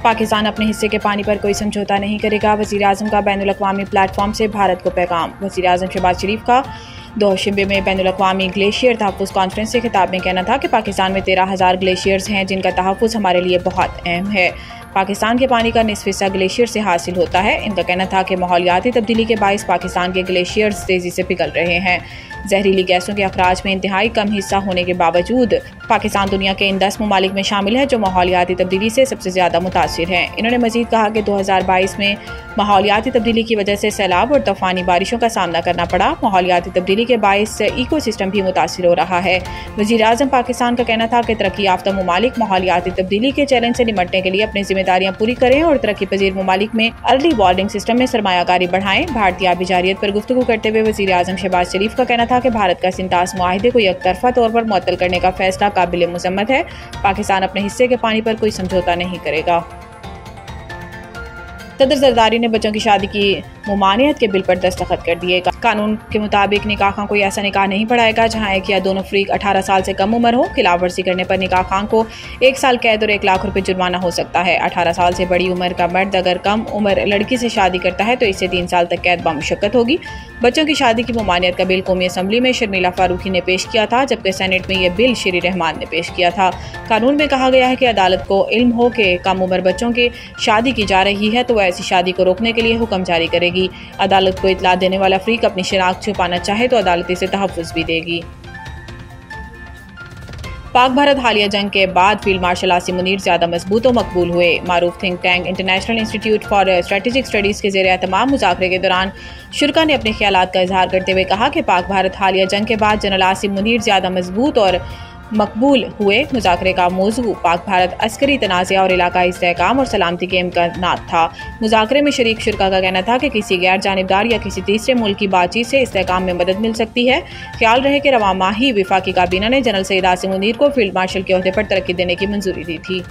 पाकिस्तान अपने हिस्से के पानी पर कोई समझौता नहीं करेगा। वज़ीर-ए-आज़म का बैनुल-अक़वामी प्लेटफॉर्म से भारत को पैगाम। वज़ीर-ए-आज़म शहबाज शरीफ का दोहशंबे में बैनुल-अक़वामी ग्लेशियर तहफ़्फ़ुज़ कॉन्फ्रेंस से खिताब में कहना था कि पाकिस्तान में 13,000 ग्लेशियर्स हैं जिनका तहफ़्फ़ुज़ हमारे लिए बहुत अहम है। पाकिस्तान के पानी का निसफ़ हिस्सा ग्लेशियर से हासिल होता है। इनका कहना था कि माहौलियाती तब्दीली के बाइस पाकिस्तान के ग्लेशियर्स तेज़ी से पिघल रहे हैं। जहरीली गैसों के अखराज में इंतहाई कम हिस्सा होने के बावजूद पाकिस्तान दुनिया के इन 10 ममालिक में शामिल है जो माहौलियाती तब्दीली से सबसे ज़्यादा मुतासिर हैं। इन्होंने मज़ीद कहा कि 2022 में माहौलियाती तब्दीली की वजह से सैलाब और तूफ़ानी बारिशों का सामना करना पड़ा। माहौलियाती तब्दीली के बाइस इको सिस्टम भी मुतासिर हो रहा है। वज़ीर-ए-आज़म पाकिस्तान का कहना था कि तरक्की याफ्ता ममालिक माहौलियाती तब्दीली के चैलेंज से निपटने के लिए अपनी जिम्मेदारियाँ पूरी करें और तरक्की पजीर ममालिक में अर्ली वार्निंग सिस्टम में सरमायाकारी बढ़ाएं। भारतीय आबी जारियत पर गुफ्तगू करते हुए वज़ीर-ए-आज़म शहबाज शरीफ का कहना था कि भारत का सिंतास मुआहिदे को एकतरफा तौर पर मुअत्तल करने का फैसला काबिल मुज़म्मत है। पाकिस्तान अपने हिस्से के पानी पर कोई समझौता नहीं करेगा। सदर जरदारी ने बच्चों की शादी की मुमानियत के बिल पर दस्तखत कर दिए। कानून के मुताबिक निकाह खां कोई ऐसा निकाह नहीं पढ़ाएगा जहां एक या दोनों फरीक 18 साल से कम उम्र हो। खिलाफ वर्जी करने पर निकाह खां को 1 साल कैद और 1 लाख रुपए जुर्माना हो सकता है। 18 साल से बड़ी उम्र का मर्द अगर कम उम्र लड़की से शादी करता है तो इससे 3 साल तक कैद बामुशक्कत होगी। बच्चों की शादी की मुमानियत का बिल कौमी असम्बली में शर्मिला फारूकी ने पेश किया था, जबकि सेनेट में यह बिल श्री रहमान ने पेश किया था। कानून में कहा गया है कि अदालत को इल्म हो कि कम उम्र बच्चों की शादी की जा रही है तो वह ऐसी शादी को रोकने के लिए हुक्म जारी करेगी। अदालत को इतला देने वाला फरीक अपनी शनाख्त छुपाना चाहे तो अदालत इसे तहफ़्फ़ुज़ भी देगी। पाक भारत हालिया जंग के बाद फील्ड मार्शल आसिम मुनीर ज़्यादा मजबूत और मकबूल हुए। मारूफ think tank International Institute for Strategic Studies के ज़ेर एहतमाम मुज़ाकरे के दौरान शुरा ने अपने ख्यालात का इजहार करते हुए कहा कि पाक भारत हालिया जंग के बाद जनरल आसिम मुनीर ज़्यादा मजबूत और मकबूल हुए। मुज़ाकरे का मौजू पाक भारत अस्करी तनाज़ा और इलाकाई इस्तेहकाम और सलामती के इम्कानात था। मुज़ाकरे में शरीक शुरा का कहना था कि किसी गैर जानिबदार या किसी तीसरे मुल्क की बातचीत से इस्तेहकाम में मदद मिल सकती है। ख्याल रहे कि रवा माह ही वफाकी काबीना ने जनरल सईद आसिम मुनीर को फील्ड मार्शल के ओहदे पर तरक्की देने की मंजूरी दी थी।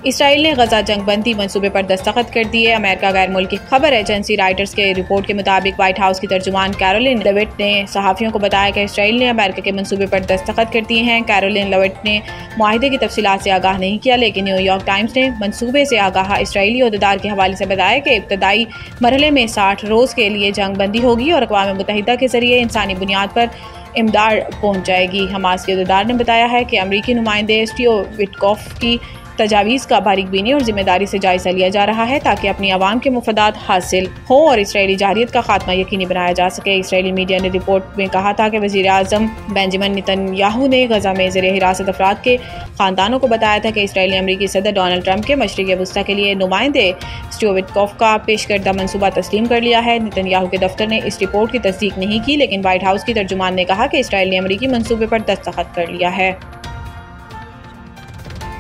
इसराइल ने गजा जंगबंदी मंसूबे पर दस्तखत कर दिए। अमेरिका गैर मुल्की खबर एजेंसी राइटर्स के रिपोर्ट के मुताबिक व्हाइट हाउस की तर्जुमान कैरोलिन लेविट ने सहाफ़ियों को बताया कि इसराइल ने अमेरिका के मंसूबे पर दस्तखत कर दिए हैं। कैरोलिन लेविट ने मुआहिदे की तफसीलात से आगाह नहीं किया, लेकिन न्यूयॉर्क टाइम्स ने मंसूबे से आगाह इसराइली अहदेदार के हवाले से बताया कि इब्तदाई मरहले में 60 रोज़ के लिए जंगबंदी होगी और अक़वाम मुत्तहिदा के जरिए इंसानी बुनियाद पर इमदाद पहुँच जाएगी। हमास के अहदेदार ने बताया है कि अमरीकी नुमाइंदे स्टीव विटकॉफ की तजावीज़ का बारीक बीनी और जिम्मेदारी से जायजा लिया जा रहा है ताकि अपनी आवाम के मुफादात हासिल हों और इसराइली जारियत का खात्मा यकीनी बनाया जा सके। इसराइली मीडिया ने रिपोर्ट में कहा था कि वज़ीर-ए-आज़म बेंजामिन नेतन्याहू ने गजा में ज़ेर हिरासत अफराद के ख़ानदानों को बताया था कि इसराइली अमरीकी सदर डोनाल्ड ट्रंप के मशरिक़ वस्ती के लिए नुमाइंदे स्टीव विटकॉफ का पेश करदा मनसूबा तस्लीम कर लिया है। नेतन्याहू के दफ्तर ने इस रिपोर्ट की तस्दीक नहीं की, लेकिन व्हाइट हाउस की तर्जुमान ने कहा कि इसराइल ने अमरीकी मनसूबे पर दस्तखत कर लिया है।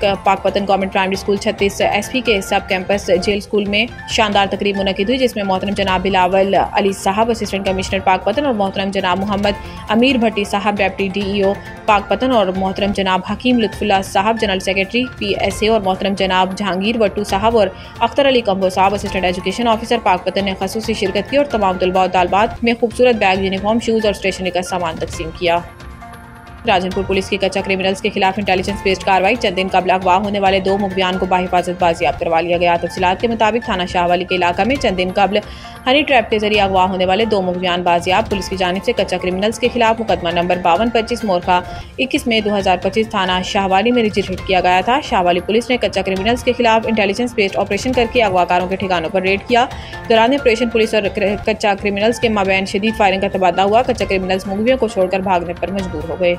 Pakpattan government primary school 36 SP के सब कैंपस जेल स्कूल में शानदार तकरीब मुनक़िद हुई, जिसमें मोहतरम जनाब बिलावल अली साहब असिस्टेंट कमिश्नर पाकपतन और मोहतरम जनाब मोहम्मद अमीर भट्टी साहब डेप्टी DEO पाकपतन और मोहतरम जनाब हकीम लुत्फुल्लाह साहब जनरल सेक्रेटरी PSA और मोहतरम जनाब जहांगीर वट्टू साहब और अख्तर अली कंबो साहब असिस्टेंट एजुकेशन ऑफिसर पाकपतन ने खसूसी शिरकत की और तमाम तलबा और तालबात में खूबसूरत बैग, यूनिफॉर्म, शूज़ और स्टेशनरी का सामान तकसीम किया। राजनपुर पुलिस की कच्चा क्रिमिनल्स के खिलाफ इंटेलिजेंस बेस्ड कार्रवाई। चंद दिन कबल अगवा होने वाले 2 मुखबियान को बाहिफाजत बाजियाब करवा लिया गया। तफसीलात के मुताबिक थाना शाहवाली के इलाका में चंद दिन कबल हनी ट्रैप के जरिए अगवा होने वाले 2 मुखबियान बाजियाब। पुलिस की जानिब से कच्चा क्रिमिनल्स के खिलाफ मुकदमा नंबर 5225 मोरखा 21 मई 2025 थाना शाहवाली में रजिस्टर किया गया था। शाहवाली पुलिस ने कच्चा क्रिमिनल्स के खिलाफ इंटेलिजेंस बेस्ड ऑपरेशन करके अगवाकारों के ठिकानों पर रेड किया। दौरान ऑपरेशन पुलिस और कच्चा क्रिमिनल्स के माबैन शदीद फायरिंग का तबादला हुआ। कच्चा क्रिमिनल्स मुखबियों को छोड़कर भागने पर मजबूर हो गए।